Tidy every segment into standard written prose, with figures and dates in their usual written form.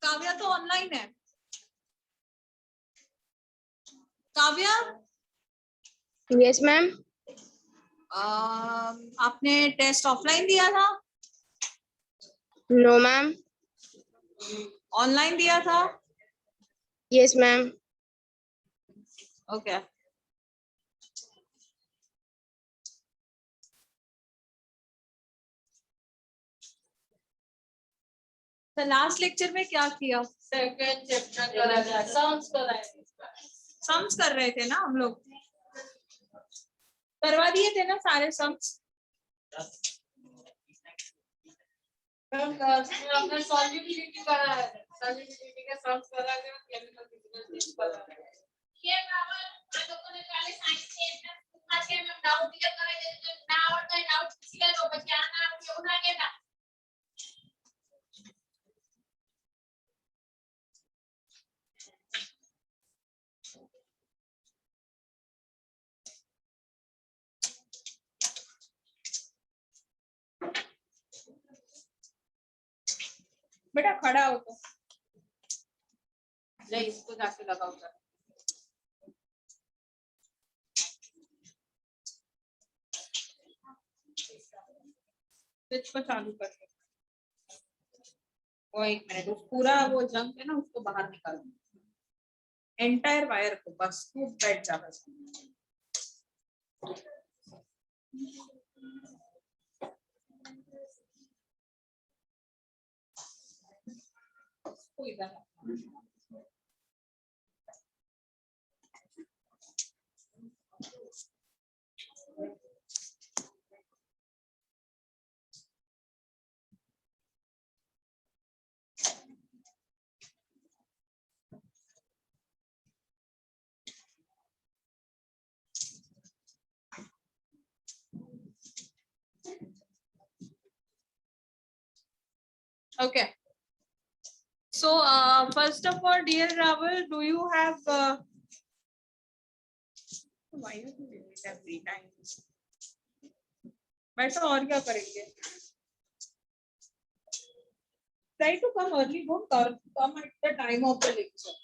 काव्या तो ऑनलाइन है। Kavya, yes ma'am. आपने टेस्ट ऑफलाइन दिया था? No ma'am. ऑनलाइन दिया था? Yes ma'am. ओके। तो लास्ट लेक्चर में क्या किया? सेकंड चैप्टर कराया, सम्स कराए। सम्स कर रहे थे ना हम लोग, करवा दिए थे ना सारे सम्स? हमने सॉल्युबिलिटी कराया है, सॉल्युबिलिटी के सम्स कराया है, केमिकल फिजिकल कराया है। ये बाबा हम लोगों ने पहले साइंस के एकदम अच्छे में डाउट क्लियर कराए थे, जो ना आवड़ता है डाउट क्लियर हो बच्चा ना आपको उठा के था। बेटा खड़ा हो तो ले इसको जाके लगाओ सर। स्विच को चालू कर दो। वो एक मिनट, उस पूरा वो जंक है ना उसको बाहर निकाल दो, एंटायर वायर को, बस खूब बैठ जा बस। कोई इधर Okay. So first of all, dear Rahul, do you have why are you doing it every time? वैसे और क्या करेंगे? Try to come early. Don't come at the time of the lecture.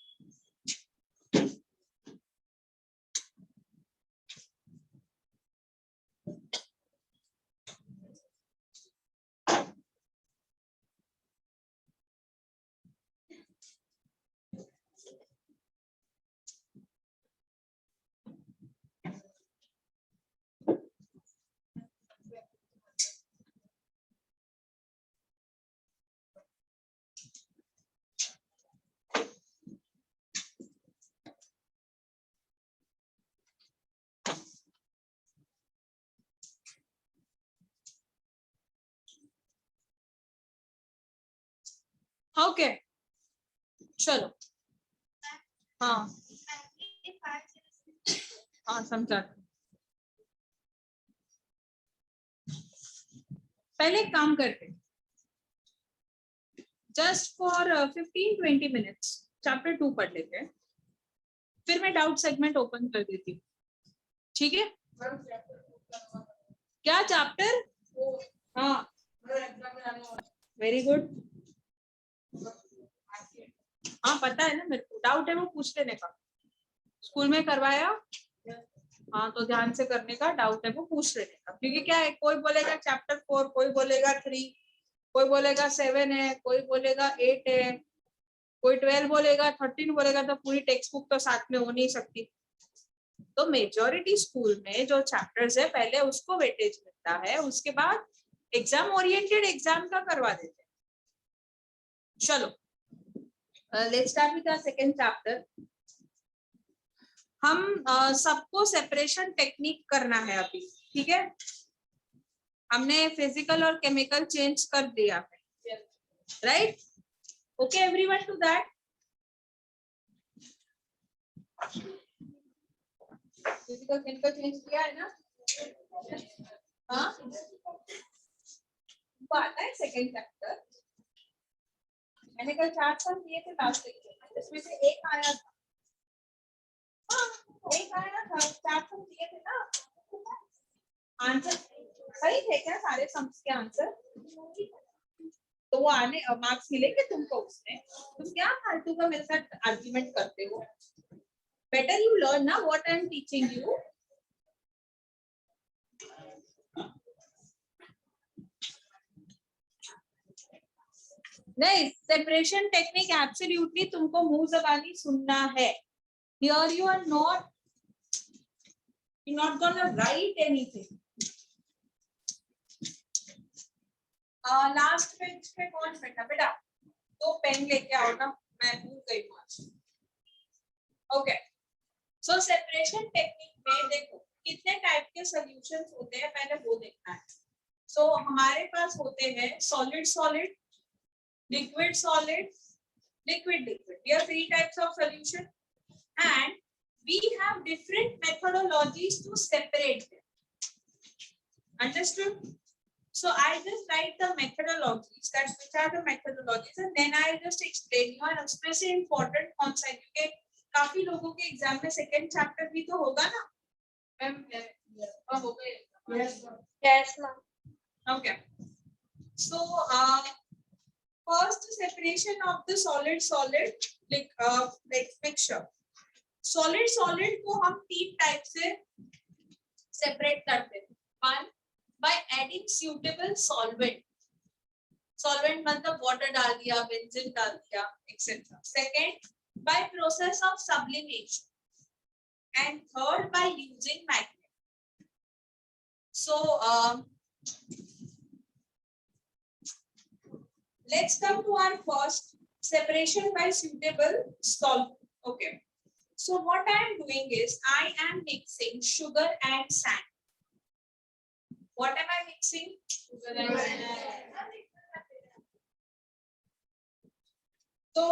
Okay चलो हाँ हाँ समझा पहले एक काम करते जस्ट फॉर 15-20 मिनट्स चैप्टर 2 पढ़ लेते हैं फिर मैं डाउट सेगमेंट ओपन कर देती हूँ ठीक है क्या चैप्टर हाँ वेरी गुड हाँ पता है ना मेरे को डाउट है वो पूछ लेने का स्कूल में करवाया हाँ तो ध्यान से करने का डाउट है वो पूछ लेने का क्योंकि क्या है कोई बोलेगा चैप्टर 4 कोई बोलेगा 3 कोई बोलेगा 7 है कोई बोलेगा 8 है कोई 12 बोलेगा 13 बोलेगा तो पूरी टेक्स्ट बुक तो साथ में हो नहीं सकती तो मेजॉरिटी स्कूल में जो चैप्टर्स है पहले उसको वेटेज मिलता है उसके बाद एग्जाम ओरिएंटेड एग्जाम का करवा देते हैं चलो let's start with the second chapter हम सबको सेपरेशन टेक्निक करना है अभी ठीक है हमने फिजिकल और केमिकल चेंज कर दिया है right okay everyone to that physical chemical change किया है ना हाँ वो आता है सेकंड चैप्टर मैंने कल 4 सम दिए थे लास्ट लेक्चर इसमें से एक आया था एक आया था 4 सम दिए थे ना आंसर सही थे क्या सारे सम्स के आंसर तो वो आने मार्क्स मिलेंगे तुमको उसमें तुम क्या फालतू का मेरे साथ आर्ग्यूमेंट करते हो बेटर यू लर्न ना what I am teaching you नहीं सेपरेशन टेक्निक एब्सोल्युटली तुमको मुंह जबानी सुनना है here you are not gonna write anything last page पे कौन बैठा बेटा तो पेन लेके आओ ना मैं भूल गई आज ओके सो सेपरेशन टेक्निक में देखो कितने टाइप के सॉल्यूशंस होते हैं पहले वो देखना है सो हमारे पास होते हैं solid solid liquid solid liquid there are 3 types of solution and we have different methodologies to separate them understood so I just write the methodologies that which are the methodologies and then I just explain you and especially important कौन सा है क्योंकि काफी लोगों के exam में second chapter भी तो होगा ना मैम होगा Yes, ma'am. okay so first separation of the solid solid like mixture solid solid को हम 3 टाइप से सेपरेट करते हैं one by adding suitable solvent solvent मतलब water डाल दिया benzene डाल दिया etc second by process of sublimation and third by using magnet so let's come to our first separation by suitable solvent. Okay. So what I am doing is I am mixing sugar and sand. What am I mixing? Sugar and sand. तो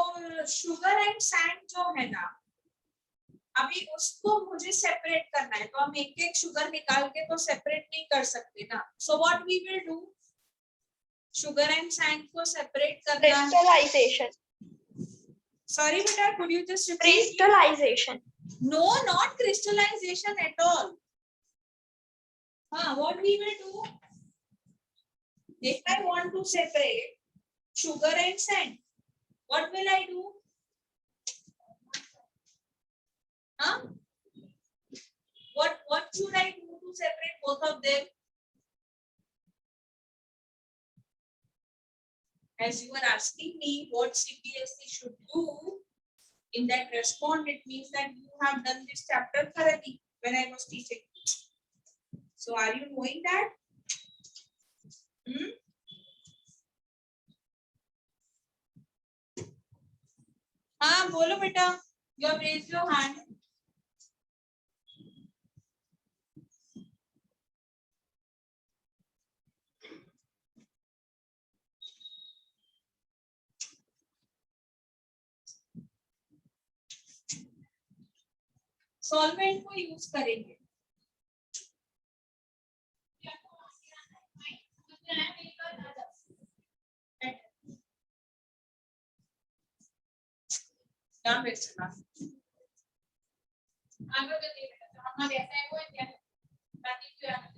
sugar and sand जो है ना अभी उसको मुझे separate करना है तो हम एक एक शुगर निकाल के तो सेपरेट नहीं कर सकते ना. So what we will do? Sugar and sand को सेपरेट करना है. Crystallization. Sorry बेटा, could you just repeat? Crystallization. No, not crystallization at all. What we will do? If I want to separate sugar and sand, what will I do? What should I do to separate both of them? As you are asking me what CBSE should do, in that response, it means that you have done this chapter thoroughly when I was teaching. So are you knowing that? बोलो बेटा. You have raised your hand. Solvent को use करेंगे. क्या बेचना? आगे के लिए हमारे ऐसा है वो है क्या बाकी जो है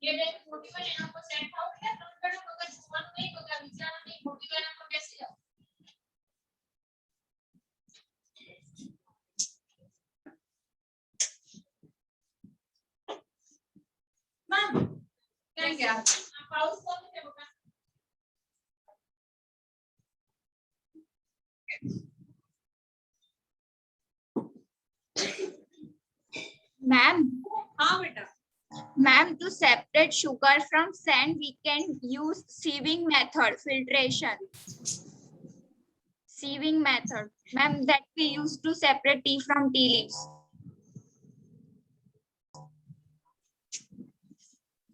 ये मैं मोटी वाले नाम को सेट आउट किया तो उनका नाम अगर जुबान नहीं होगा विचार नहीं मोटी वाले नाम को कैसे जाओ मैम क्या पाउस कौन से होगा Ma'am, हाँ बेटा. ma'am, to separate sugar from sand, we can use sieving method, filtration. Sieving method, ma'am, that we use to separate tea from tea leaves.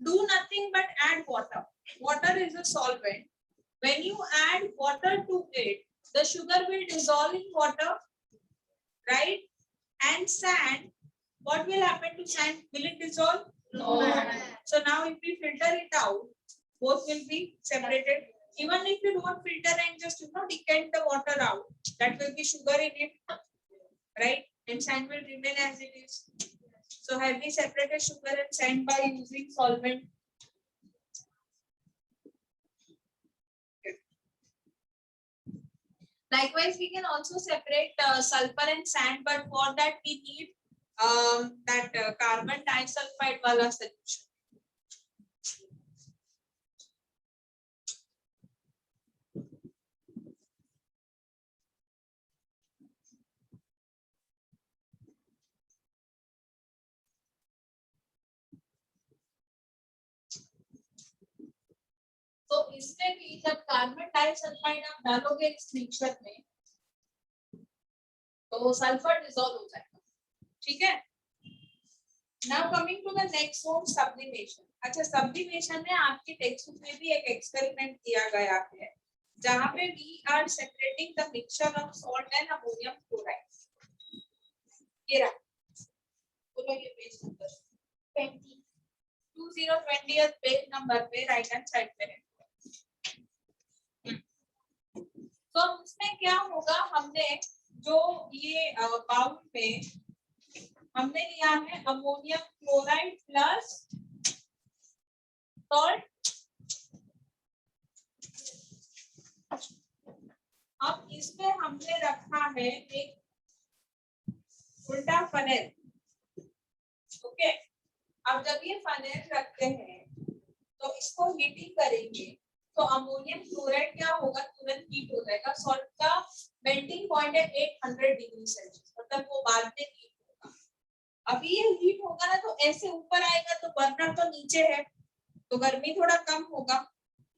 Do nothing but add water. Water is a solvent. When you add water to it, the sugar will dissolve in water, right? And sand, what will happen to sand? Will it dissolve? No. So now if we filter it out, both will be separated. Even if you don't filter and just decant the water out, that will be sugar in it, right? And sand will remain as it is. So have we separated sugar and sand by using solvent? Likewise, we can also separate sulfur and sand, but for that we need carbon disulfide wala solution. तो इसमें भी जब carbon disulphide आप डालोगे इस mixture में तो sulphur dissolve हो जाएगा. ठीक है. Now coming to the next one, sublimation. अच्छा, सब्लिमेशन में आपके टेक्स्ट बुक में भी एक एक्सपेरिमेंट दिया गया है जहां पे we are separating the mixture of salt and ammonium chloride. ये रहा. बोलो ये पेज नंबर 2020 पेज नंबर पे राइट हैंड साइड पे है. तो उसमें क्या होगा, हमने जो ये बाउल में हमने लिया है अमोनियम क्लोराइड प्लस सॉल्ट. अब इसमें हमने रखा है एक उल्टा फनेल. ओके. अब जब ये फनेल रखते हैं तो इसको हीटिंग करेंगे तो अमोनियम क्लोराइड क्या होगा, तुरंत हीट हो जाएगा. सॉल्ट का मेल्टिंग पॉइंट है 800 डिग्री सेल्सियस, मतलब वो बाद में हीट होगा. अभी ये हीट होगा ना तो ऐसे ऊपर आएगा तो बर्नर तो नीचे है तो गर्मी थोड़ा कम होगा.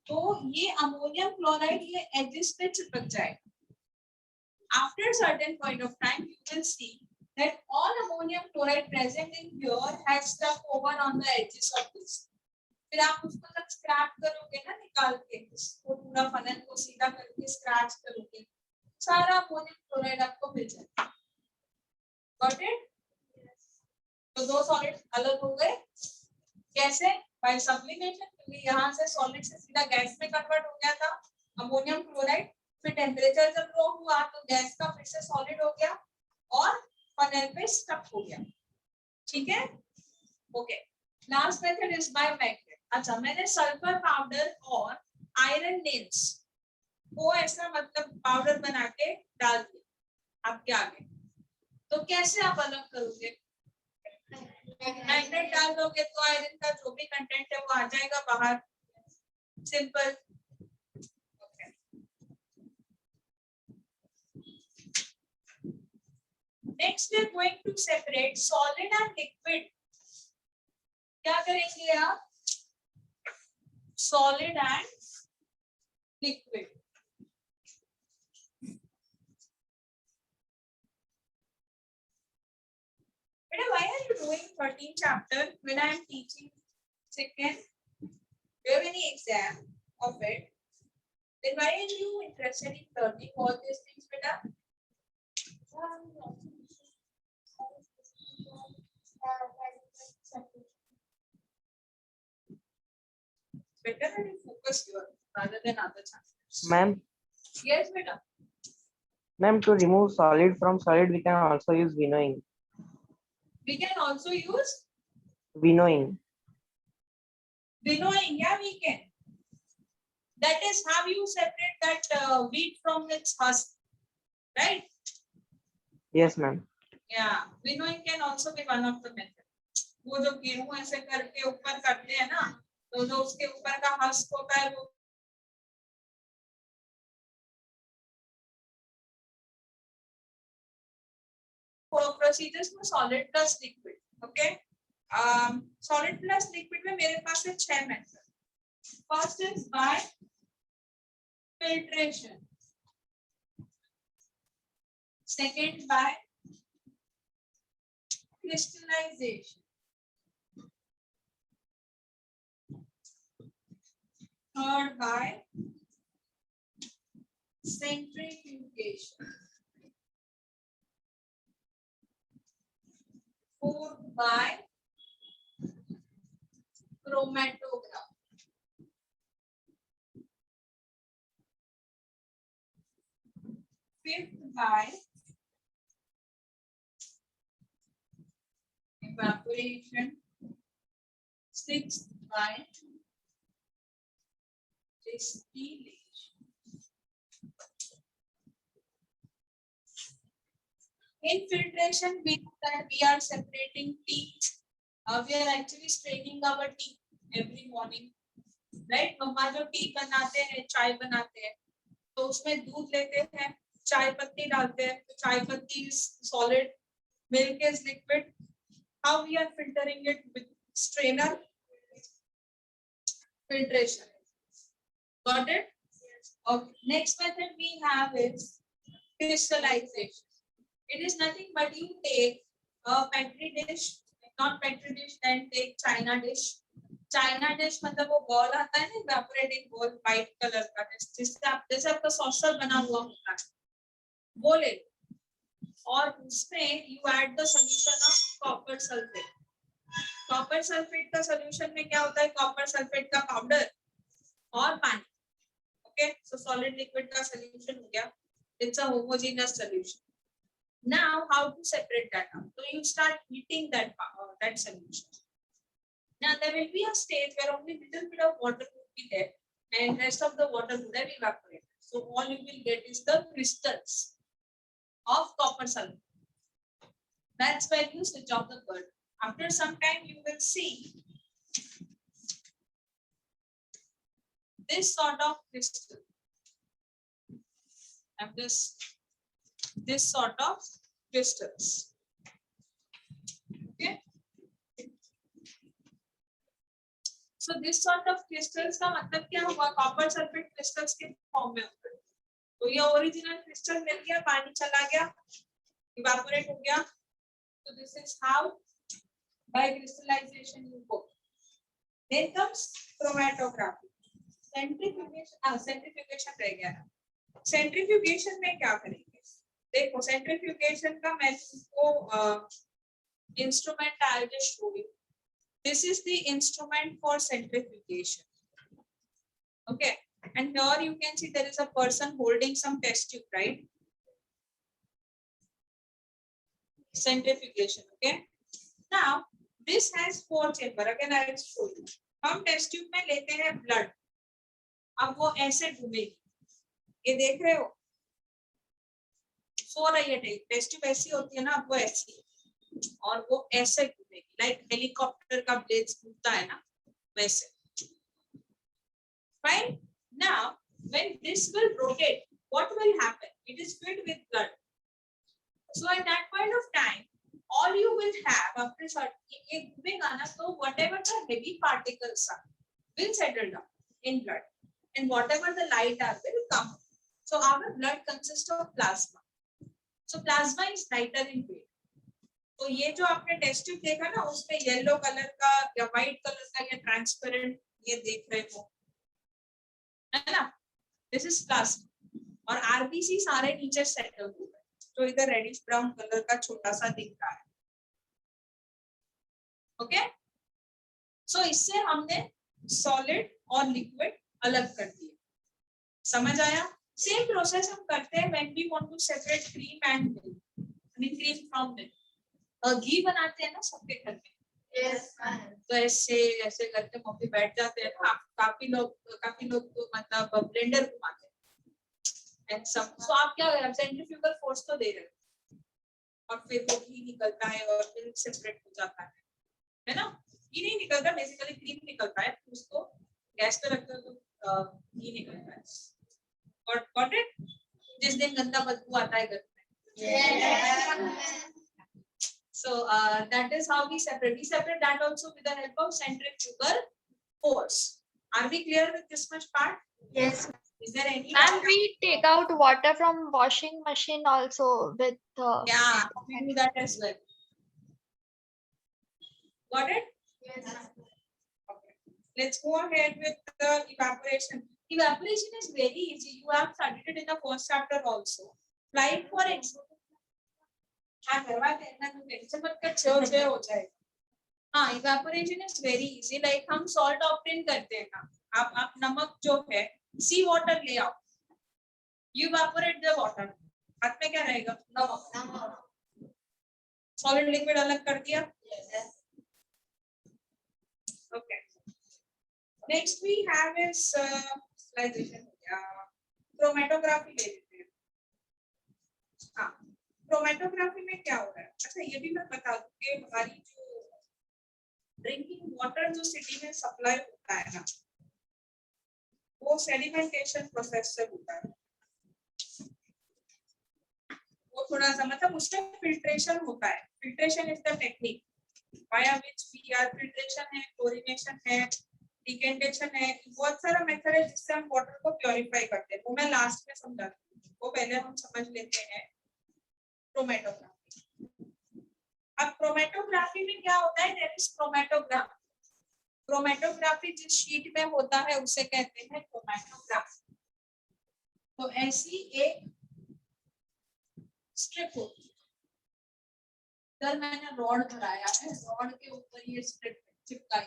तो ये अमोनियम क्लोराइड ये एजेस पे चिपक जाएगा. After certain point of time, you will see that all ammonium chloride present in here has stuck over on the edges of this. फिर आप उसको जब स्क्रैप करोगे ना, निकाल के उसको पूरा फनल को सीधा करके स्क्रैच करोगे सारा अमोनियम क्लोराइड आपको मिल जाएगा। Got it? तो दो सॉलिड अलग हो गए कैसे? बाय सब्लिमेशन, क्योंकि यहाँ से सॉलिड से सीधा गैस में कन्वर्ट हो गया था अमोनियम क्लोराइड, फिर टेम्परेचर जब लो हुआ तो गैस का फिर से सॉलिड हो गया और फनेल पे स्टक हो गया। ठीक है, okay. Last method is by magnet. अच्छा, मैंने सल्फर पाउडर और आयरन नेल्स को ऐसा मतलब पाउडर बना के डाल दिया आपके आगे, तो कैसे आप अलग करोगे? मैग्नेट डाल दोगे तो आयरन का जो भी कंटेंट है वो आ जाएगा बाहर, simple. Next we are going to separate solid and liquid. क्या करेंगे आप? Solid and liquid. Why are you doing 13 chapter when I am teaching second? Do you have any exam of it? Then why are you interested in learning all these things, beta? Better that you focus here rather than other chapters. Ma'am, Yes, beta. ma'am, to remove solid from solid, we can also use winnowing. We can also use Winnowing. winnowing. Yeah, we can. That is how you separate that wheat from its husk, right? Yes, ma'am. Yeah, winnowing can also be one of the methods. वो जो गेहूं ऐसे करके ऊपर करते हैं ना, तो जो उसके ऊपर का हस्क होता है वो प्रोसीजर्स में solid plus liquid. Okay, solid plus liquid में मेरे पास है 6 method. First is by filtration, second by crystallization, third by centrifugation, fourth by chromatography, fifth by evaporation, sixth by distillation. In filtration, we know that we are separating teeth. We are actually straining our teeth every morning, right? मम्मा जो T बनाते हैं, चाय बनाते हैं, तो उसमें दूध लेते हैं, चाय पत्ती डालते हैं, तो चाय पत्ती is solid, milk is liquid. How we are filtering it? With strainer. Filtration. Got it? Okay. Next method we have is crystallization. It is nothing but you take a petri dish, not petri dish, then take china dish. China dish मतलब वो ball आता है ना, evaporating ball, white color का, जैसे आपका saucer बना हुआ होता है, वो ले लो और उसमें you add the solution of copper sulfate. Copper sulphate का सॉल्यूशन में क्या होता है? कॉपर सल्फेट का पाउडर और पानी। ओके, सो सॉलिड लिक्विड का सॉल्यूशन हो गया, it's a homogeneous solution. Now how to separate that out? तो you start heating that solution. Now there will be a stage where only little bit of water will be there and rest of the water would have evaporated. So all you will get is the crystals of copper sulfate. That's where you switch off the bulb. After some time you will see this sort of crystal and this sort of crystals. Okay, so this sort of crystals का मतलब क्या हुआ? Copper sulphate crystals के form में होता है। तो ये ओरिजिनल क्रिस्टल मिल गया, पानी चला गया, इवेपोरेट हो गया। So this is how by crystallization you go. Then comes chromatography. Centrifugation रह गया। सेंट्रीफ्यूगेशन में क्या करेंगे? देखो सेंट्रीफ्यूगेशन का मैं तुमको instrument I will show you. This is the instrument for centrifugation. Okay, and here you can see there is a person holding some test tube, right? Centrifugation. Okay. Now this has 4 chamber. Again I will show you. हम test tube में लेते हैं blood. अब वो ऐसे घूमेगी. ये देख रहे हो? सो रही है टेस्ट ट्यूब ऐसी होती है ना, अब वो ऐसी और वो ऐसे घूमेगी, लाइक हेलीकॉप्टर का ब्लेड्स घूमता है ना वैसे. Fine. Now when this will rotate, what will happen? It is filled with blood. So at that point of time, all you will have after एक घूमेगा ना, तो whatever the heavy particles are will settle down in blood, and whatever the light are will come. So our blood consists of plasma. So plasma is lighter in weight. तो ये जो आपने test tube देखा ना, उसमें yellow colour का या white colour का या ट्रांसपेरेंट ये देख रहे हो, है ना? This is plasma. और आरबीसी सारे नीचे सेटल हो गए, जो इधर रेडिश ब्राउन कलर का छोटा सा दिख रहा है. ओके, सो इससे हमने सॉलिड और लिक्विड अलग कर दिए. समझ आया? सेम प्रोसेस हम करते हैं when we want to separate cream and milk. I mean cream from milk. घी बनाते हैं ना सबके घर में. Yes. तो ऐसे ऐसे करके मम्मी बैठ जाते हैं ना. काफी लोग तो मतलब ब्लेंडर घुमाते हैं. एंड सम सो आप क्या कर, सेंट्रीफ्यूगल फोर्स तो दे रहे हो और फिर वो घी निकलता है और मिल्क सेपरेट हो जाता है ना? घी नहीं निकलता, बेसिकली क्रीम निकलता है. उसको गैस पे रखते हो तो घी निकलता है. और गॉट इट? जिस दिन गंदा बदबू आता है घर में. Yes. So that is how we separate. We separate that also with the help of centrifugal force. Are we clear with this much part? Yes. Is there any? And we take out water from washing machine also with Yeah, we do that as well. Got it? Yes. Okay. Let's go ahead with the evaporation. Evaporation is very easy. You have studied it in the first chapter also. Like for example, हाँ करवाते हैं ना, तो tension मत कर, छे हो जाएगा. हाँ, evaporation is very easy. Like हम सॉल्ट ऑब्टेन करते हैं ना, आप नमक जो है सी वाटर ले आओ, यू इवेपोरेट द वाटर. हाथ में क्या रहेगा? नमक. सॉलिड लिक्विड अलग कर दिया. Okay, next we have is chromatography ले लेते हैं. हाँ, क्रोमेटोग्राफी में क्या हो रहा है? अच्छा, ये भी मैं बता दूं कि हमारी जो ड्रिंकिंग वाटर जो सिटी में सप्लाई होता है ना, वो सेडिमेंटेशन प्रोसेस से होता है. वो थोड़ा सा मतलब उसमें फिल्ट्रेशन होता है. Filtration is the technique via which we are. Filtration है, क्लोरीनेशन है, डिकेंटेशन है, बहुत सारा मेथड है जिससे हम वाटर को प्योरीफाई करते हैं. वो मैं लास्ट में समझाती हूँ, वो पहले हम समझ लेते हैं क्रोमेटोग्राफी. अब क्रोमेटोग्राफी में क्या होता है? There is chromatograph. क्रोमेटोग्राफी जिस शीट में होता है उसे कहते हैं क्रोमेटोग्राफी. तो ऐसी एक स्ट्रिप होती है. इधर मैंने रॉड भराया है, रॉड के ऊपर ये स्ट्रिप चिपकाई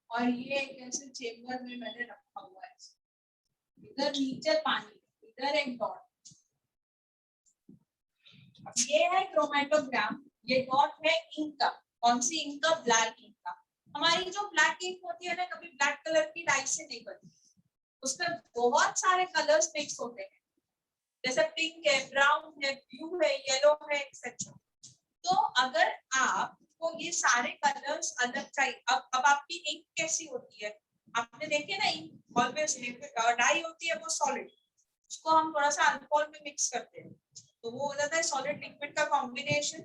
और ये एक ऐसे चेम्बर में मैंने रखा हुआ है. इधर नीचे पानी, इधर एक डॉट. ये है क्रोमेटोग्राम. ये डॉट है इंक का. कौन सी इंक का? ब्लैक इंक का. हमारी जो ब्लैक इंक होती है ना, कभी ब्लैक कलर की डाई से नहीं बनती. उसमें बहुत सारे कलर्स मिक्स होते हैं, जैसे पिंक है, ब्राउन है, ब्लू है, येलो है, एक्सेट्रा. तो अगर आपको ये सारे कलर्स अलग चाहिए, अब आपकी इंक कैसी होती है? आपने देखे ना, इंक ऑलवेज लिक्विड. डाई होती है वो सॉलिड, उसको हम थोड़ा सा अल्कोहल में मिक्स करते हैं तो वो हो जाता है सॉलिड लिक्विड का कॉम्बिनेशन.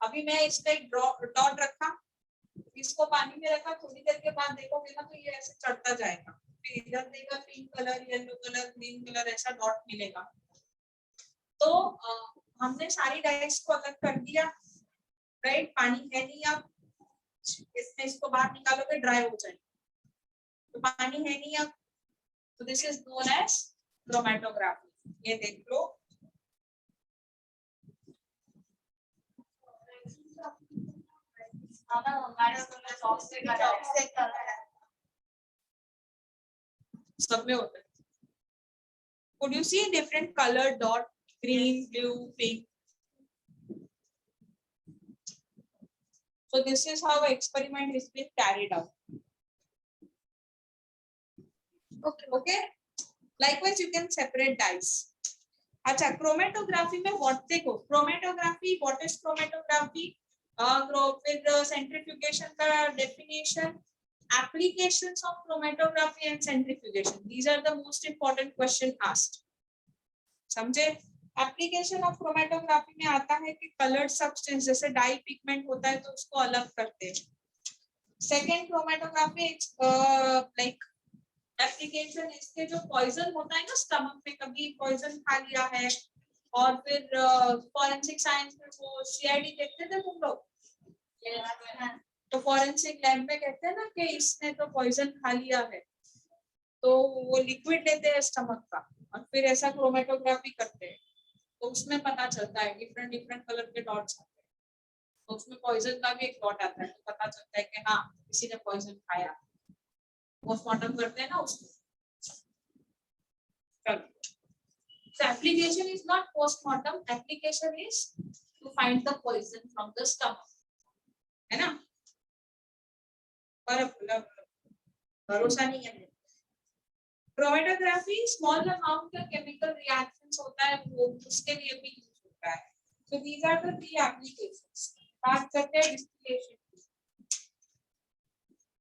अभी मैं इस पे एक डॉट रखा, इसको पानी में रखा, थोड़ी देर के बाद देखोगे ना तो ये ऐसे चढ़ता जाएगा. फिर इधर देखा pink colour, yellow colour, green colour, ऐसा डॉट मिलेगा. तो हमने सारी डाइस को अलग कर दिया. राइट, पानी है नहीं. अब इसमें इसको बाहर निकालोगे ड्राई हो जाएगा. तो पानी है नहीं. अब तो this is known as chromatography. ये देख लो, सब में होता है। Could you see different color dot, green, blue, pink? So this is how experiment is being carried out. Okay. Likewise, you can separate dyes. अच्छा, क्रोमेटोग्राफी में what देखो, chromatography, what is chromatography? फिर सेंट्रीफ्यूगेशन का definition, applications of chromatography and centrifugation. These are the most important question asked. समझे? Application of chromatography में आता है कि कलर्ड सब्सटेंस जैसे डाई पिगमेंट होता है तो उसको अलग करते हैं। सेकेंड, क्रोमेटोग्राफी लाइक एप्लीकेशन इसके जो पॉइजन होता है ना स्टमक में, कभी पॉइजन खा लिया है, और फिर फॉरेंसिक साइंस में वो सीआईडी देखते थे तुम लोग, तो फॉरेंसिक लैब में कहते हैं ना कि इसने तो पॉइजन खा लिया है, तो वो लिक्विड लेते हैं स्टमक का और फिर ऐसा क्रोमेटोग्राफी करते हैं, तो उसमें पता चलता है डिफरेंट डिफरेंट कलर के डॉट्स आते हैं, तो उसमें पॉइजन का भी एक डॉट आता है, तो पता चलता है कि हाँ किसी ने पॉइजन खाया। पोस्टमार्टम करते हैं ना उसमें। So application is not postmortem, application is to find the poison from the stomach, है ना? पर भरोसा नहीं है। क्रोमेटोग्राफी स्मॉल अमाउंट का केमिकल रिएक्शंस होता है, वो उसके लिए भी यूज होता है। So these are the three applications. बात करते हैं डिस्टिलेशन।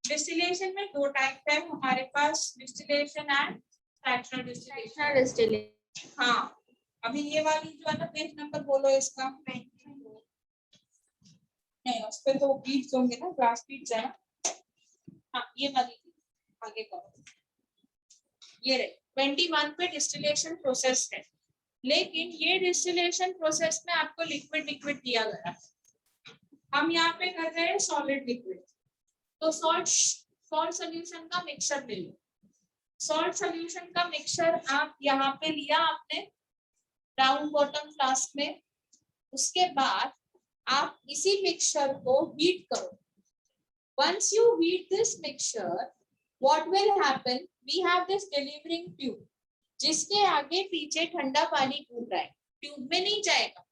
डिस्टिलेशन में दो टाइप है हमारे पास, डिस्टिलेशन एंड फ्रैक्शनल डिस्टिलेशन। हाँ, अभी ये वाली जो है ना, पेज नंबर बोलो इसका। नहीं, उस पे तो बीट्स होंगे ना, ग्लास बीट्स है ना। हाँ, ये वाली आगे करो। ये रहे 21 पे डिस्टिलेशन प्रोसेस है, लेकिन ये डिस्टिलेशन प्रोसेस में आपको लिक्विड लिक्विड दिया गया है। हम यहाँ पे कर रहे हैं सॉलिड लिक्विड, तो सॉल्ट सोल्यूशन का मिक्सचर ले लो। सॉल्ट सोल्यूशन का मिक्सचर आप यहाँ पे लिया आपने राउंड बॉटम फ्लास्क में, उसके बाद आप इसी मिक्सचर को हीट करो। Once you heat this mixture, what will happen? We have this delivering tube, जिसके आगे पीछे ठंडा पानी घूम रहा है। ट्यूब में नहीं जाएगा,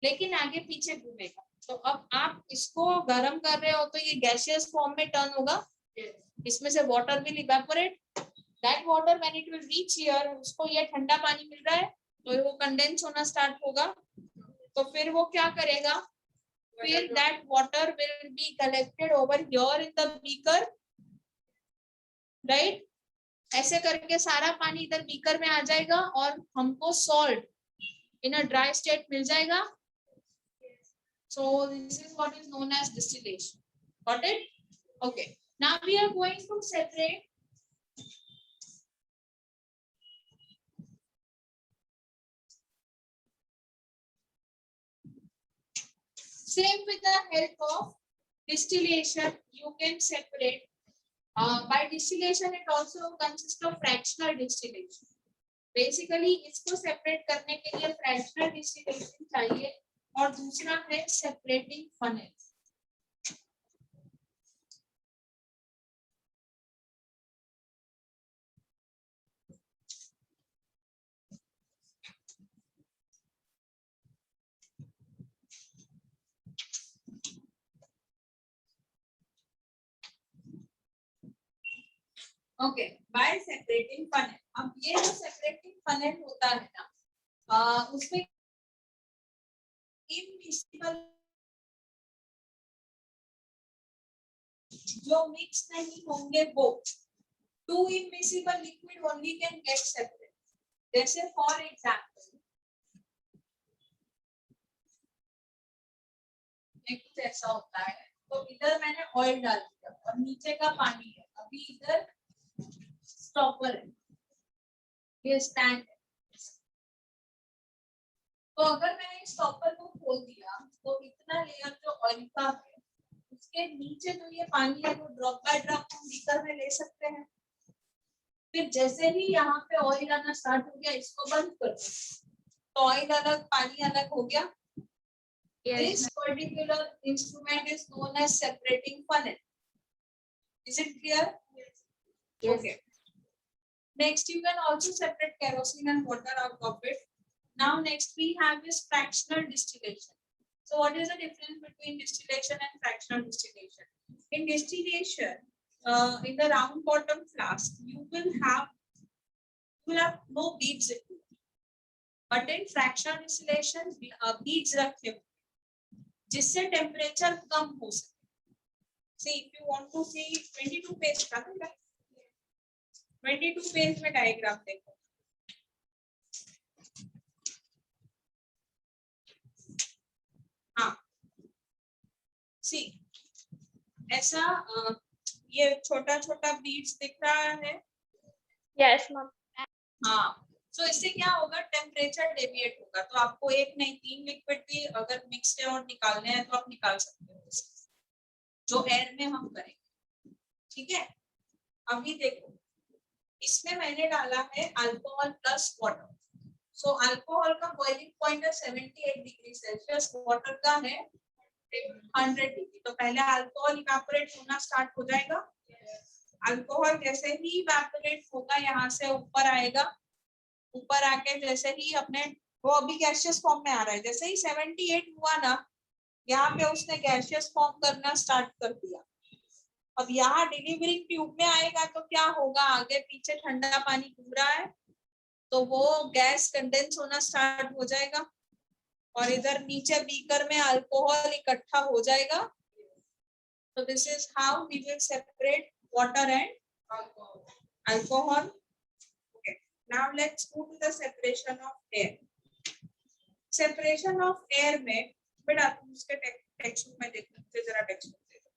लेकिन आगे पीछे घूमेगा। तो अब आप इसको गर्म कर रहे हो तो ये गैसियस फॉर्म में टर्न होगा, इसमें से water will evaporate. That water when it will reach here, उसको ये ठंडा पानी मिल रहा है तो वो कंडेंस होना स्टार्ट होगा। तो फिर वो क्या करेगा, फिर that water will be collected over here in the beaker, right? ऐसे करके सारा पानी इधर बीकर में आ जाएगा और हमको salt in a dry state मिल जाएगा। So this is what is known as distillation. Got it? Okay. Now we are going to separate same with the help of distillation. You can separate. By distillation, it also consists of fractional distillation. Basically, इसको separate करने के लिए fractional distillation चाहिए, और दूसरा है separating funnel. Okay, bye separating funnel. अब ये जो सेपरेटिंग फनल होता है ना, उसमें इनमिसिबल जो मिक्स नहीं होंगे वो, two immiscible liquid only can get separate. जैसे फॉर एग्जांपल कुछ ऐसा होता है, तो इधर मैंने ऑयल डाल दिया और नीचे का पानी है, अभी इधर स्टॉपर है, ये स्टैंड है। तो अगर मैंने स्टॉपर को खोल दिया तो इतना लेयर जो ऑयल का है उसके नीचे जो ये पानी है वो ड्रॉप बाय ड्रॉप हम बीकर में ले सकते हैं। फिर जैसे ही यहाँ पे ऑयल आना स्टार्ट हो गया, इसको बंद कर दो, तो ऑयल अलग पानी अलग हो गया. Yes. This particular instrument is known as separating funnel. Is it clear? Yes. Okay. Next, you can also separate kerosene and water out of it. Now, next we have is fractional distillation. So, what is the difference between distillation and fractional distillation? In distillation, in the round bottom flask, you will have no beads in it. But in fractional distillation, beads रखे होंगे, जिससे temperature कम हो सके. See, if you want to see 22 page का 22 page में diagram देखो. हाँ, सी ऐसा ये छोटा छोटा बीड्स दिख रहा है. Yes, ma'am. हाँ, तो इससे क्या होगा, टेम्परेचर डेविएट होगा. तो आपको एक नहीं 3 लिक्विड भी अगर मिक्स है और निकालने हैं तो आप निकाल सकते हो, जो एयर में हम करेंगे. ठीक है, अभी देखो इसमें मैंने डाला है अल्कोहल प्लस वाटर. सो अल्कोहल का बॉइलिंग पॉइंट है 78 डिग्री सेल्सियस, वाटर का है 100 डिग्री. तो पहले अल्कोहल इवेपोरेट होना स्टार्ट हो जाएगा. अल्कोहल जैसे ही इवेपोरेट होगा यहाँ से ऊपर आएगा, ऊपर आके जैसे ही अपने वो अभी गैसियस फॉर्म में आ रहा है, जैसे ही 78 हुआ ना, यहाँ पे उसने गैसियस फॉर्म करना स्टार्ट कर दिया. अब यहाँ डिलीवरिंग ट्यूब में आएगा तो क्या होगा, आगे पीछे ठंडा पानी घूम रहा है तो वो गैस कंडेंस होना स्टार्ट हो जाएगा और इधर नीचे बीकर में अल्कोहल इकट्ठा हो जाएगा. तो this is how we will separate water and alcohol. Now let's move to the separation of air. Separation of air में बेटा उसके टेक्स्ट में देखो, मुझे जरा टेक्स्ट दे दो.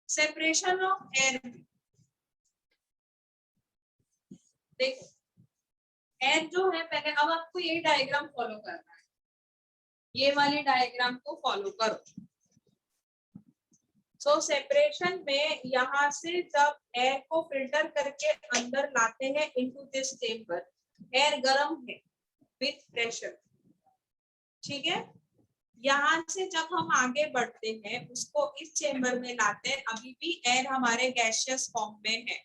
Separation of air में देखो, एयर जो है पहले, अब आपको ये डायग्राम फॉलो करना है, ये वाले डायग्राम को फॉलो करो. सो सेपरेशन में यहाँ से जब एयर को फिल्टर करके अंदर लाते हैं इनटू दिस चेम्बर, एयर गर्म है विथ प्रेशर. ठीक है, यहाँ से जब हम आगे बढ़ते हैं उसको इस चेम्बर में लाते हैं, अभी भी एयर हमारे गैसियस फॉर्म में है.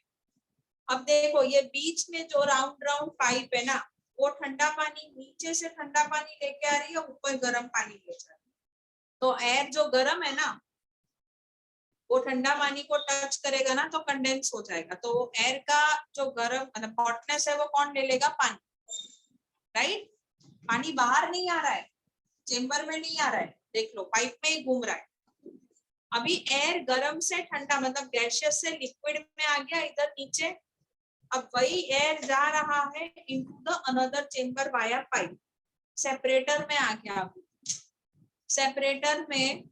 अब देखो ये बीच में जो राउंड राउंड पाइप है ना, वो ठंडा पानी नीचे से ठंडा पानी लेके आ रही है, ऊपर गर्म पानी ले जा रही है. तो एयर जो गर्म है ना, वो ठंडा पानी को टच करेगा ना तो कंडेंस हो जाएगा. तो एयर का जो गर्म मतलब हॉटनेस है वो कौन ले लेगा, पानी. राइट, पानी बाहर नहीं आ रहा है, चेम्बर में नहीं आ रहा है, देख लो पाइप में ही घूम रहा है. अभी एयर गर्म से ठंडा मतलब गैसियस से लिक्विड में आ गया इधर नीचे. अब वही एयर जा रहा है into the another chamber via pipe, separator में आ गया. अभी सेपरेटर में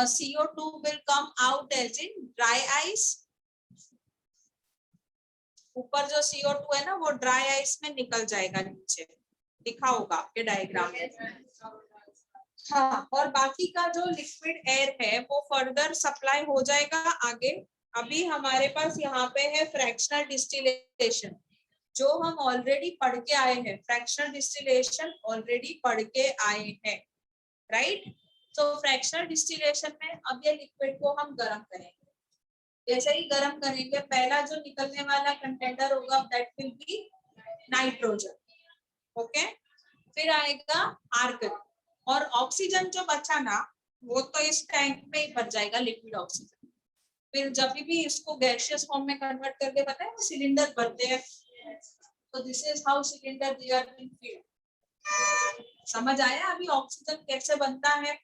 CO2 will come out as in dry ice. ऊपर जो CO2 है ना वो ड्राई आइस में निकल जाएगा, नीचे दिखा होगा आपके डायग्राम में. हाँ, और बाकी का जो लिक्विड एयर है वो फर्दर सप्लाई हो जाएगा आगे. अभी हमारे पास यहाँ पे है फ्रैक्शनल डिस्टिलेशन, जो हम ऑलरेडी पढ़ के आए हैं. फ्रैक्शनल डिस्टिलेशन ऑलरेडी पढ़ के आए हैं, राइट. तो फ्रैक्शनल डिस्टिलेशन में अब ये लिक्विड को हम गर्म करेंगे. जैसे ही गर्म करेंगे, पहला जो निकलने वाला कंटेनर होगा that will be nitrogen. Okay, फिर आएगा आर्गन, और ऑक्सीजन जो बचा ना वो तो इस टैंक में ही भर जाएगा, लिक्विड ऑक्सीजन. फिर जब भी इसको गैसियस फॉर्म में कन्वर्ट करके पता है सिलेंडर भरते हैं. तो this is how cylinder they are being filled. समझ आया अभी ऑक्सीजन कैसे बनता है?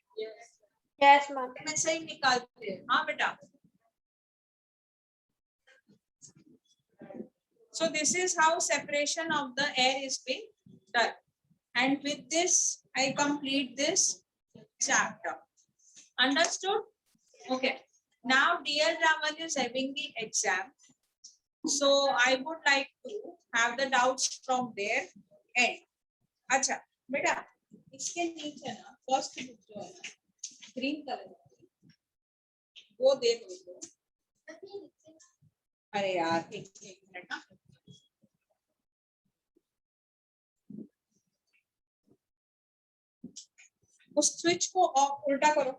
Yes, ma'am. में से ही निकालते हैं. हाँ बेटा. So this is how separation of the air is being done. And with this, I complete this chapter. Understood? Okay. Now, dear Raman is having the exam. So I would like to have the doubts from their end. अच्छा बेटा इसके नीचे ना first book जो है ना green colour वो दे दो तो। अरे यार एक मिनट ना, उस स्विच को ऑफ उल्टा करो।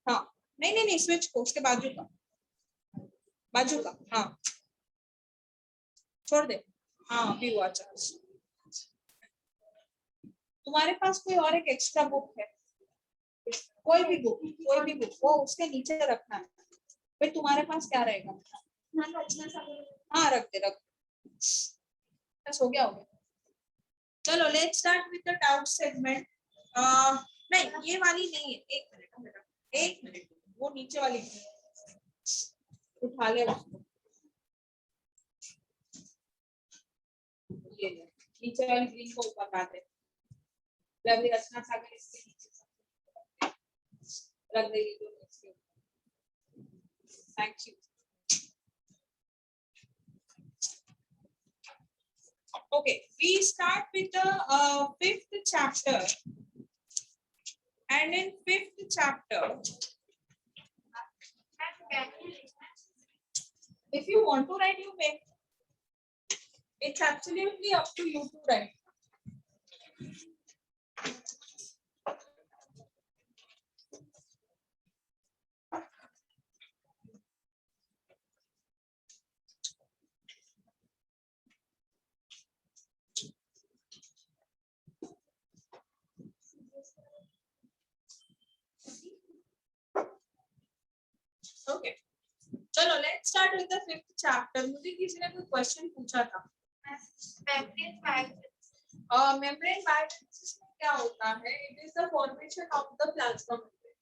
हाँ नहीं नहीं नहीं, स्विच को उसके बाजू का, बाजू का, हाँ छोड़ दे। हाँ अभी हुआ चार्ज। तुम्हारे पास कोई और एक एक्स्ट्रा बुक है, कोई भी बुक, कोई भी बुक, वो उसके नीचे रखना है। फिर तुम्हारे पास क्या रहेगा? हाँ रख दे, रख दे। बस हो गया, हो गया। चलो let's start with the doubt segment. नहीं ये वाली नहीं है, एक मिनट बेटा, एक मिनट, वो नीचे वाली उठा ले उसको, ये ले। नीचे वाली ग्रीन को ऊपर ला दे, लवली रचना सागर इसके नीचे रख देगी जो इसके ऊपर। Thank you. Okay, we start with the fifth chapter, and in fifth chapter, if you want to write, you may. It's absolutely up to you to write. Okay. चलो let's start with the fifth chapter. मुझे किसी ने कोई question पूछा था। Membrane biosynthesis में क्या होता है? It is the formation of the plasma membrane.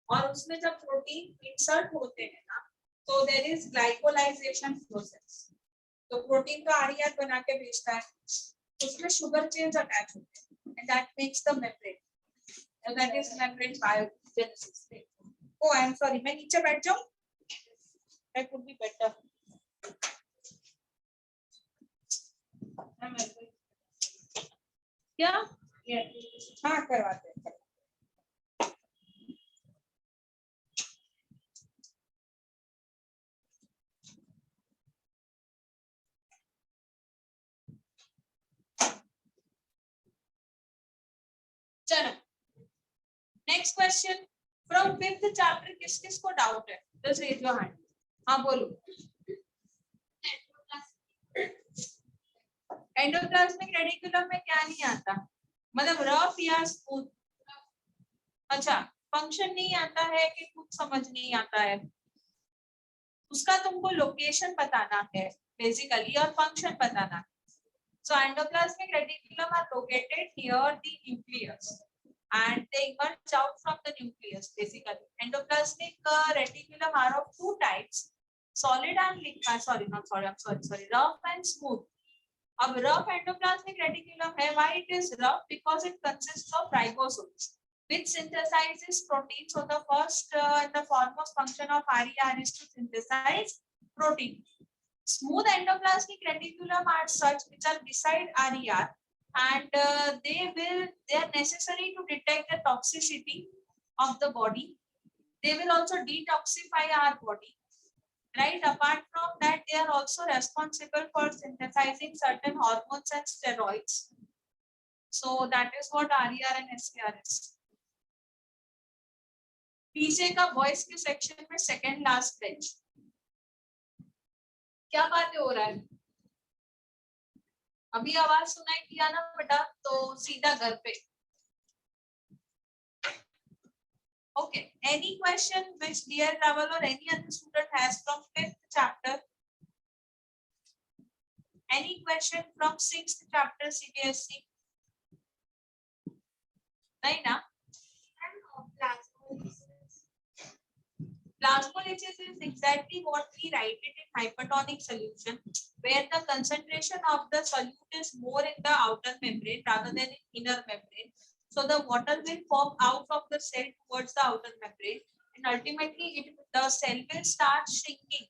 और उसमें जब प्रोटीन इंसर्ट होते हैं ना, तो there is glycolization process. तो प्रोटीन का आरईआर बना के भेजता है, उसमें शुगर चेन्स अटैच होते हैं, and that makes the membrane. And that is membrane biogenesis. Oh, I am sorry. मैं नीचे बैठ जाऊँ? That would be better. क्या? हाँ करवाते हैं। चलो next question from fifth chapter, किस किस को डाउट है? Just raise your hand. हाँ बोलो। एंडोप्लाज्मिक रेटिकुलम में क्या नहीं आता? मतलब रफ या स्मूथ? अच्छा, फंक्शन नहीं आता है कि कुछ समझ नहीं आता है? उसका तुमको लोकेशन बताना है बेसिकली और फंक्शन बताना है। So endoplasmic reticulum are located near the nucleus and they emerge out from the nucleus basically. Endoplasmic reticulum are of two types, solid and liquid, rough and smooth. अब rough endoplasmic reticulum है, why it is rough? Because it consists of ribosomes which synthesizes proteins. So the first and the foremost function of RER is to synthesize protein. Smooth endoplasmic reticulum are such which are beside RER and they are necessary to detect the toxicity of the body. They will also detoxify our body, right? Apart from that, they are also responsible for synthesizing certain hormones and steroids. So that is what RER and SCR is. पीछे का boys के section में second last bench क्या बातें हो रहा है? अभी आवाज सुनाई दिया ना बेटा, तो सीधा घर पे। Okay, any question which dear Raval or any other student has from fifth chapter? Any question from sixth chapter CBSE? नहीं ना? Plasmolysis is exactly what we write it in hypertonic solution, where the concentration of the solute is more in the outer membrane rather than in inner membrane. So the water will form out of the cell towards the outer membrane, and ultimately the cell will start shrinking.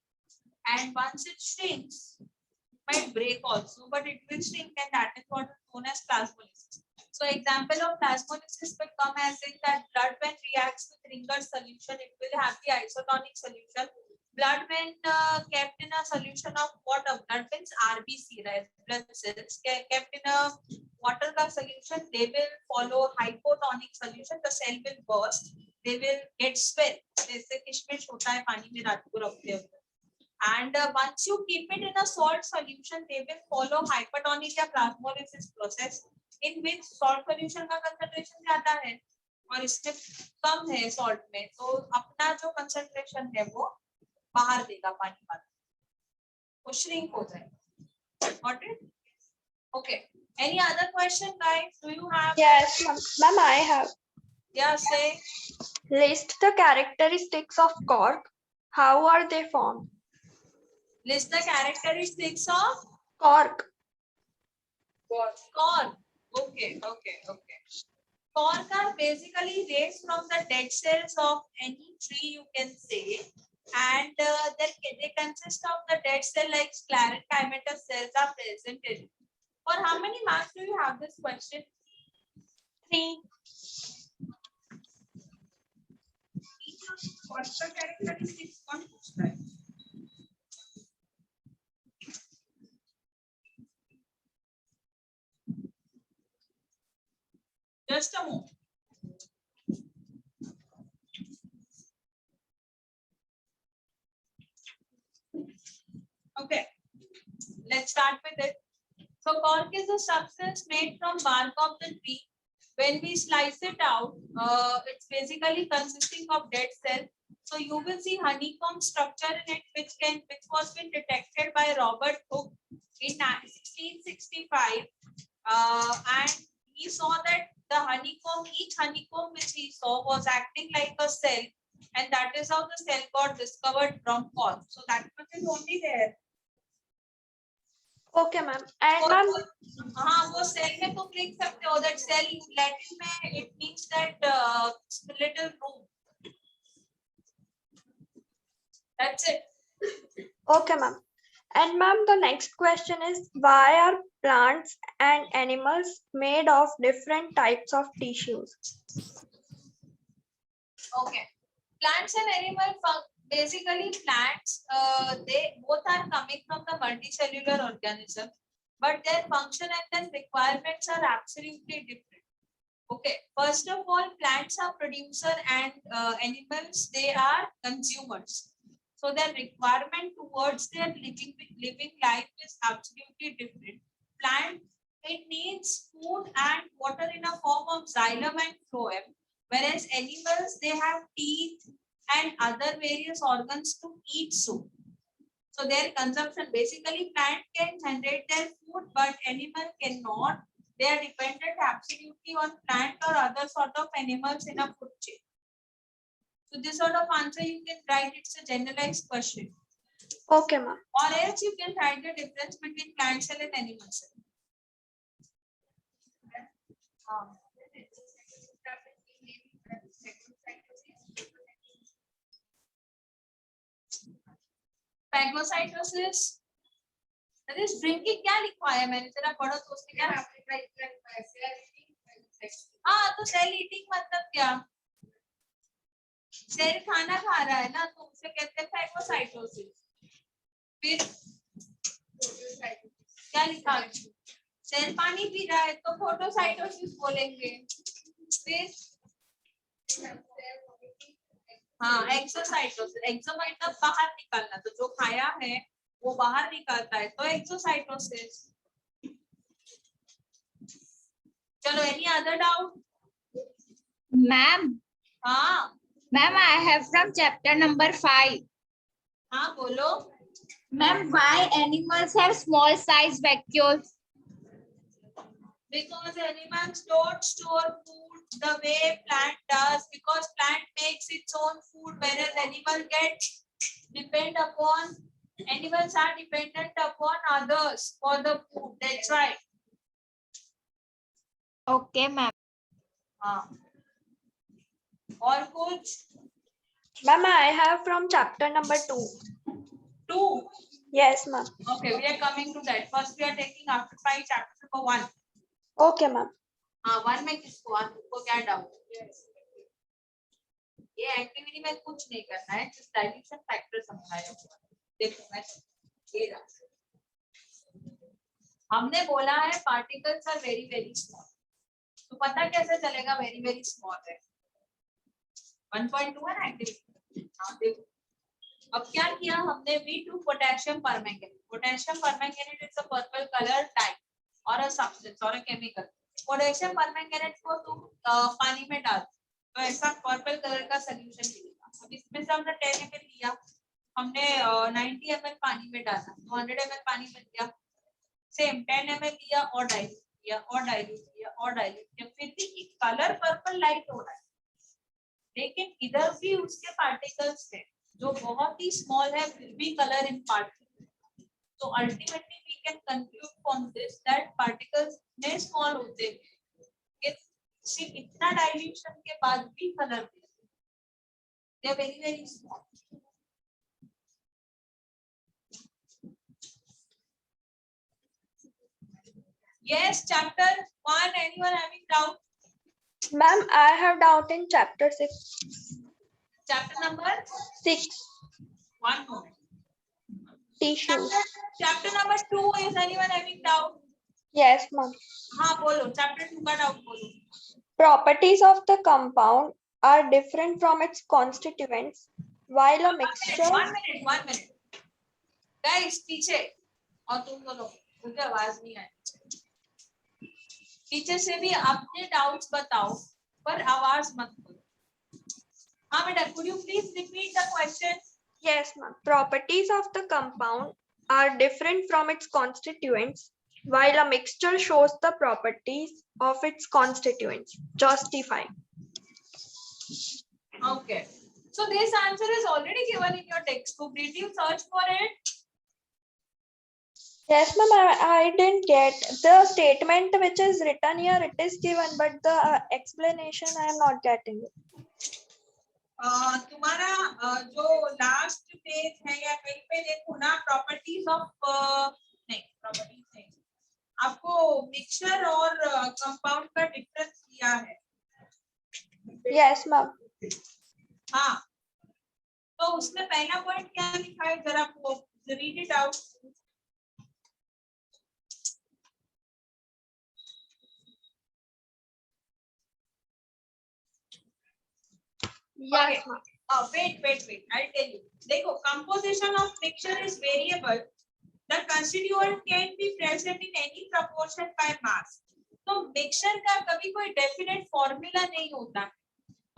And once it shrinks, it might break also, but it will shrink, and that is what is known as plasmolysis. So example of plasmolysis will come as in that blood when reacts with Ringer's solution, it will have the isotonic solution. Blood when kept in a solution of water, blood means RBC, right? Blood cells kept in a water का solution, they will follow hypotonic solution. The cell will burst, they will get swell. जैसे किशमिश होता है पानी में रात को रखते हो. And once you keep it in a salt solution, they will follow hypertonic या plasmolysis process, in which salt solution का concentration ज्यादा है और इसमें कम है salt में, तो अपना जो concentration है वो बाहर देगा पानी का, वो shrink हो जाएगा. Got it? Okay. Any other question, guys? Do you have? Yes, ma'am, I have. Yeah, say. List the characteristics of cork. How are they formed? List the characteristics of Cork. cork. Okay. Cork are basically raised from the dead cells of any tree, you can say, and they consist of the dead cell like sclerenchymatous cells are present in it. For how many marks do you have this question? 3. What's the characteristics? कौन पूछता है? Just a moment. Okay, let's start with it. So cork is a substance made from bark of the tree. When we slice it out, it's basically consisting of dead cell. So you will see honeycomb structure in it, which was been detected by Robert Hooke in 1665, and he saw that each honeycomb which he saw was acting like a cell, and that is how the cell got discovered from cork. So that much is only there. Okay, ma'am. And ma'am, हाँ वो cell में तुम लिख सकते हो that cell Latin में it means that little room. That's it. okay, ma'am. And ma'am, the next question is, why are plants and animals made of different types of tissues? Okay. Plants and animal basically plants, they both are coming from the multicellular organism, but their function and their requirements are absolutely different. Okay, first of all, plants are producer and animals, they are consumers. So their requirement towards their living life is absolutely different. Plant, it needs food and water in a form of xylem and phloem, whereas animals, they have teeth and other various organs to eat soup. So their consumption, basically plant can generate their food, but animal cannot. They are dependent absolutely on plant or other sort of animals in a food chain. So this sort of answer you can write, it's a generalized question. Okay, ma'am. Or else you can write the difference between plant cell and animal cell. Phagocytosis. That is drinking क्या लिखा है मैंने जरा पढ़ो तो उसमें क्या? हाँ तो सेल ईटिंग मतलब क्या? सेल खाना खा रहा है ना, तो उसे कहते हैं phagocytosis. फिर क्या लिखा है? सेल पानी पी रहा है तो फोटोसाइटोसिस बोलेंगे. फिर हाँ एक्सोसाइटोसिस. एक्सो मतलब बाहर निकलना, तो जो खाया है वो बाहर निकलता है तो एक्सोसाइटोसिस. चलो, एनी अदर डाउट? Ma'am, हाँ I have from chapter number 5. हाँ बोलो. Ma'am, why animals have small size vacuoles? Because animals don't store food the way plant does, because plant makes its own food, whereas animals are dependent upon others for the food. That's right. Okay, ma'am. हाँ. और कुछ? Ma'am, I have from chapter number 2. 2. Yes, ma'am. Okay, we are coming to that. First, we are taking after 5 chapter number 1. Okay, ma'am. हाँ 1 में किसको आपको क्या doubt? ये activity में कुछ नहीं करना है, जस्ट डाइल्यूशन फैक्टर समझाया हुआ है। देखो मैं ये रहा, हमने बोला है particles are very very small, तो पता कैसे चलेगा वेरी वेरी स्मॉल है? 1.2 है ना एक्टिविटी। हाँ देखो अब क्या किया हमने, V2 potassium permanganate. Potassium permanganate is a purple colour type और अ सब्सटेंस और अ केमिकल। पोटेशियम परमैंगनेट को तुम पानी में डाल तो ऐसा पर्पल कलर का सॉल्यूशन मिलेगा। अब इसमें से हमने 10 ml लिया, हमने 90 ml पानी में डाला तो 100 ml पानी बन गया। सेम 10 ml लिया और डाइल्यूट किया और डाइल्यूट किया और डाइल्यूट किया, फिर भी कलर पर्पल लाइट हो रहा है, लेकिन इधर भी उसके पार्टिकल्स हैं जो बहुत ही स्मॉल है, फिर भी कलर इम्पार्ट। तो ultimately we can conclude from this that particles में स्मॉल होते हैं, सिर्फ इतना डाइल्यूशन के बाद भी colour they are very very small. Yes, chapter 1. Anyone having doubt? Ma'am, I have doubt in chapter 6. Chapter number 6. 1 moment. Tissues. Chapter number 2. Is anyone having doubt? Yes, ma'am. हाँ बोलो, chapter 2 का doubt बोलो. Properties of the compound are different from its constituents, while a mixture. 1 minute. Guys, पीछे और तुम बोलो, मुझे आवाज नहीं आई। पीछे से भी अपने डाउट्स बताओ, पर आवाज मत करो। हाँ बेटा, could you please repeat the question? Yes, ma'am. Properties of the compound are different from its constituents, while a mixture shows the properties of its constituents. Justify. Okay. So this answer is already given in your textbook. Did you search for it? Yes, ma'am. I didn't get the statement which is written here. It is given, but the explanation I am not getting it. तुम्हारा जो last page है या कहीं पे देखो ना, properties of नहीं, properties नहीं, आपको मिक्सचर और कंपाउंड का डिफरेंस दिया है। Yes, ma'am. हाँ, तो उसमें पहला पॉइंट क्या लिखा है, जरा आपको read it out. Yes, ma'am. Wait. I'll tell you. देखो, composition of mixture is variable. The constituent can be present in any proportion by mass. तो मिक्सचर का कभी कोई डेफिनेट फॉर्मूला नहीं होता,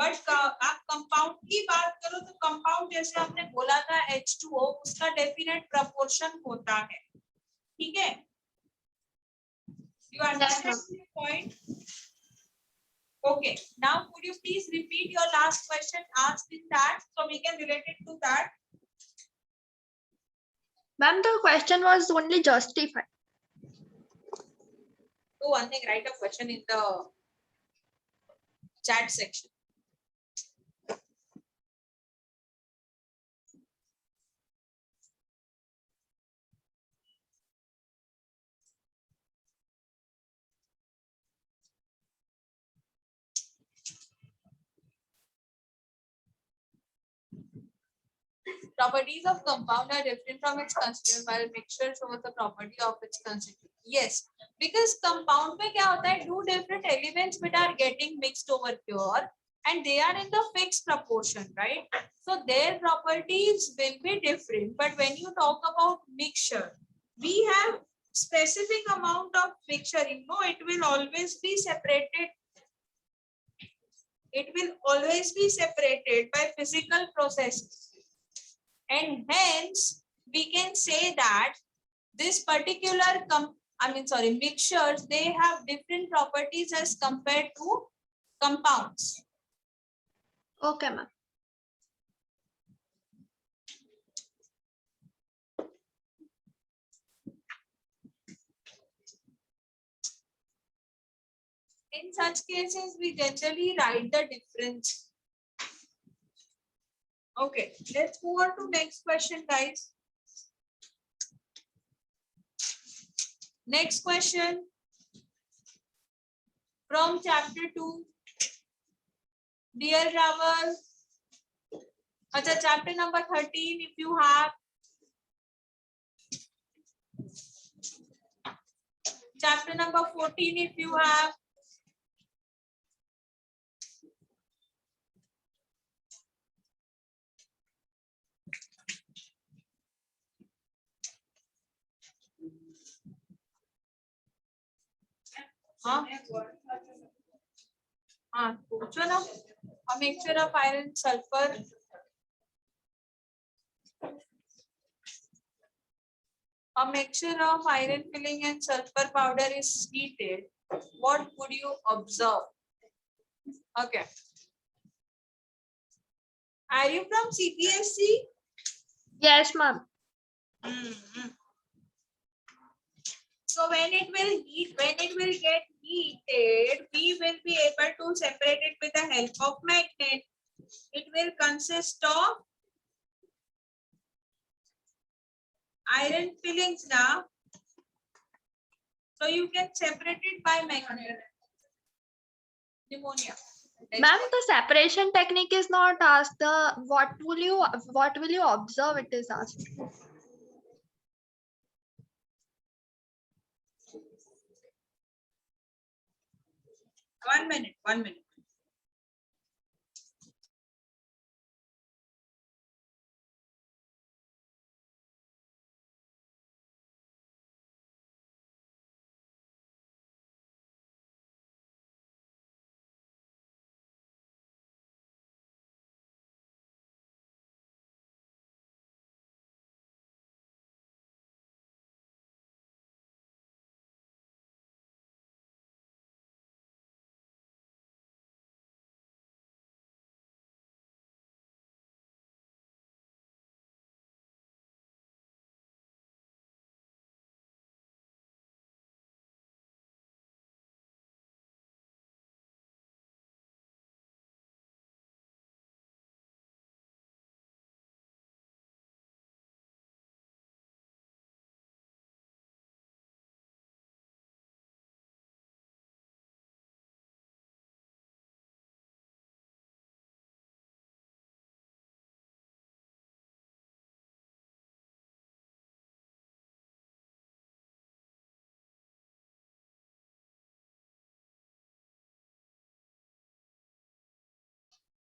बट आप कंपाउंड की बात करो तो कंपाउंड जैसे हमने बोला था H2O, उसका डेफिनेट प्रपोर्शन होता है। ठीक है, you understand the point? Okay, now could you please repeat your last question asked in that so we can relate it to that? Ma'am, the question was only justify. Do one thing, write a question in the chat section. Properties of compound are different from its constituent, while mixture shows the property of its constituent. Yes, because compound में क्या होता है, two different elements which are getting mixed over here and they are in the fixed proportion, right? So their properties will be different. But when you talk about mixture, we have specific amount of mixture. You know, it will always be separated. It will always be separated by physical processes. And hence we can say that this particular mixtures, they have different properties as compared to compounds. Okay, ma'am. In such cases, we generally write the difference. Okay, let's move on to next question, guys. Next question. From chapter 2. Dear Raval. Acha, chapter number 13 if you have. Chapter number 14 if you have. हाँ हाँ पूछो ना. A mixture of iron, sulfur. A mixture of iron filling and sulfur powder is heated. What would you observe? Okay. Are you from CPSC? Yes, ma'am. So when it will heat, when it will get heated, we will be able to separate it with the help of magnet. It will consist of iron fillings now. So you can separate it by magnet. Pneumonia. Ma'am, the separation technique is not asked. The what will you observe? It is asked. 1 minute, 1 minute.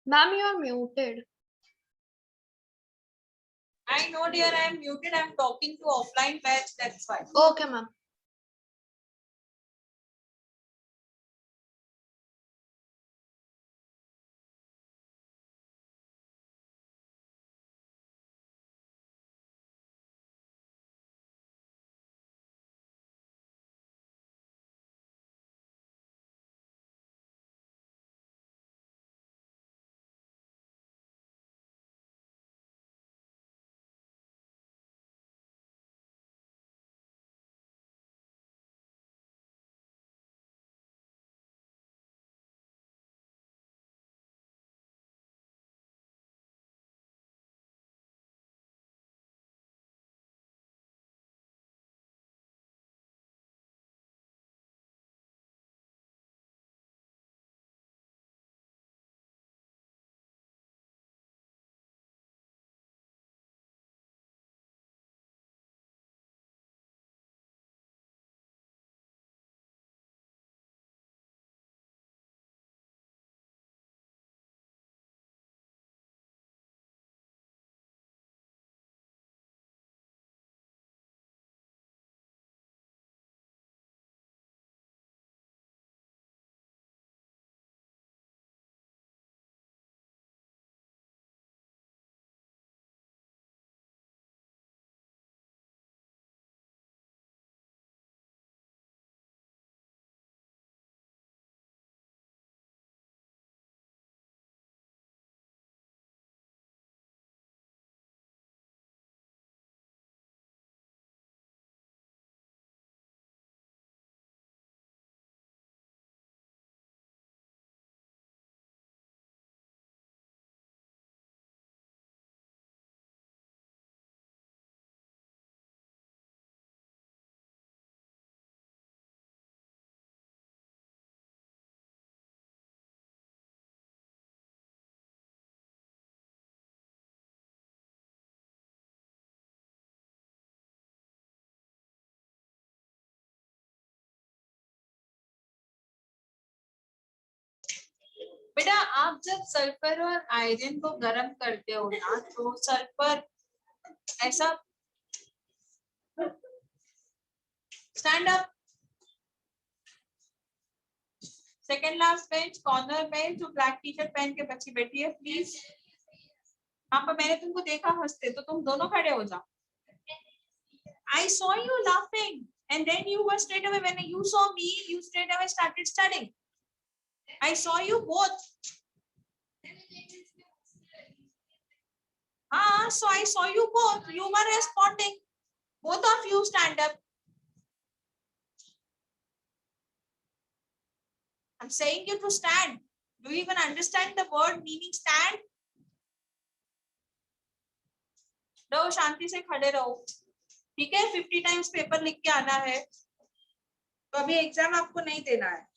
Ma'am, you are muted. I know, dear, I am muted. I am talking to offline batch. That's why. Okay, ma'am. बेटा आप जब sulphur और iron को गर्म करते हो ना तो सल्फर ऐसा stand up, second last bench, corner bench, जो ब्लैक टी शर्ट पहन के बच्ची बैठी है प्लीज। हाँ पर मैंने तुमको देखा हंसते, तो तुम दोनों खड़े हो जाओ। I saw you laughing and then you were straight away, when you saw me you straight away started studying. I saw you both. So I saw you both, you were responding, both of you stand up. I'm saying you to stand. Do you even understand the word meaning stand? रहो, शांति से खड़े रहो, ठीक है। 50 times paper लिख के आना है, तो अभी एग्जाम आपको नहीं देना है।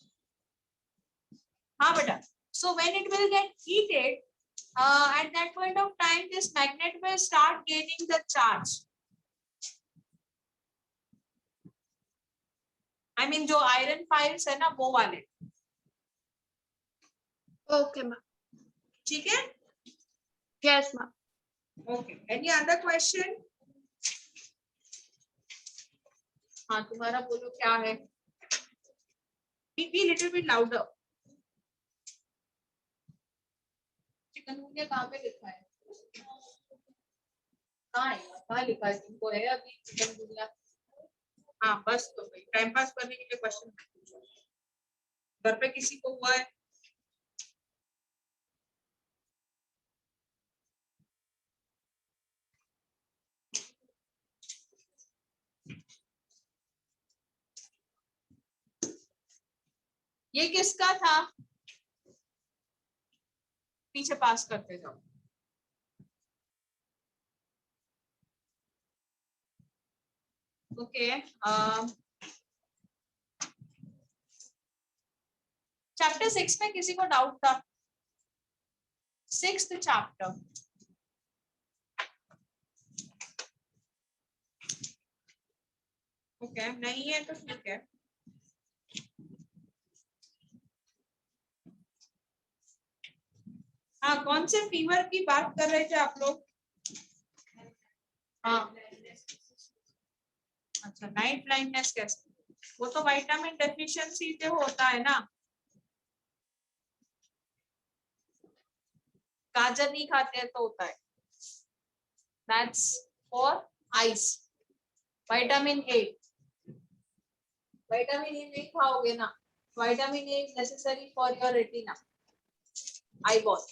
हाँ बेटा, so when it will get heated, at that point of time this magnet will start gaining the charge. I mean जो iron files है ना वो वाले, Okay, ma'am. ठीक है। Yes, ma'am. Okay, any other question? हाँ तुम्हारा बोलो क्या है। Be little bit louder. Chikungunya कहाँ पे लिखा है? कहाँ लिखा है तुमको है अभी चिकनगुनिया? हाँ बस, तो भाई टाइम पास करने के लिए क्वेश्चन पूछो। घर पे किसी को हुआ है? ये किसका था? पीछे पास करते जाओ। ओके, चैप्टर 6 में किसी को डाउट था? 6th चैप्टर, ओके नहीं है तो ठीक है। हाँ कौन से फीवर की बात कर रहे थे आप लोग? हाँ अच्छा, नाइट ब्लाइंडनेस कैसे? वो तो विटामिन डेफिशिएंसी से होता है ना। गाजर नहीं खाते तो होता है, that's for ice. Vitamin A, vitamin A नहीं खाओगे ना, vitamin A is necessary for your retina, eye ball,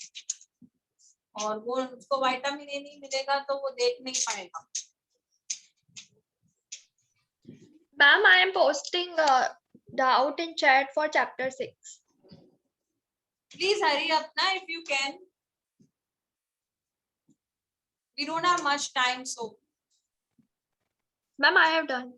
और वो उसको विटामिन ए नहीं मिलेगा तो वो देख नहीं पाएगा। Ma'am, I am posting the out in chat for chapter 6. Please hurry up now if you can. We don't have much time, so Ma'am, I have done.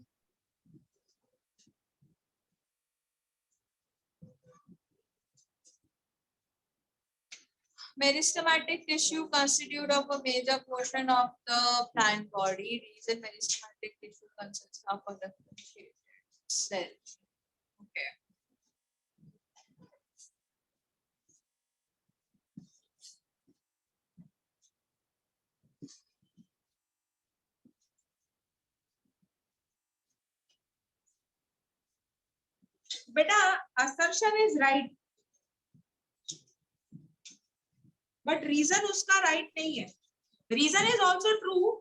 meristematic tissue constitute of a major portion of the plant body. Reason meristematic tissue consists of a differentiated cell. Okay. Beta, assertion is right, but reason उसका right नहीं है. Reason is also true,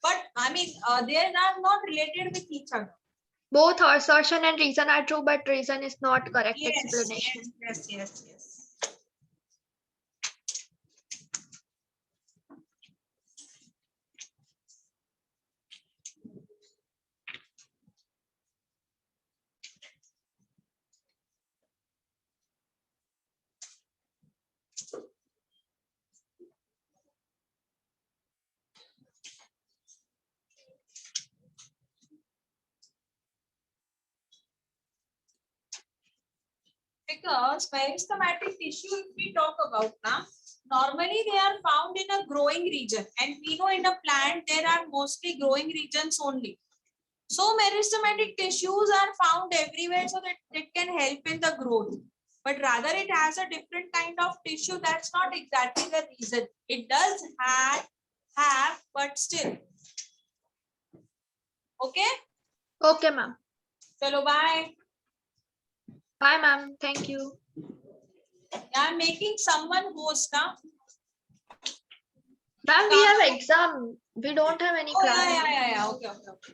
but I mean they are not related with each other. Both assertion and reason are true, but reason is not correct explanation. Yes. Because meristematic tissue, if we talk about now, normally they are found in a growing region, and we know in a plant there are mostly growing regions only. So meristematic tissues are found everywhere so that it can help in the growth. but rather it has a different kind of tissue. That's not exactly the reason. It does have, but still. Okay. Okay, ma'am. Chalo, bye. Bye, ma'am. Thank you. I'm making someone host now. Ma'am, we have exam. We don't have any Oh, class. yeah. Okay.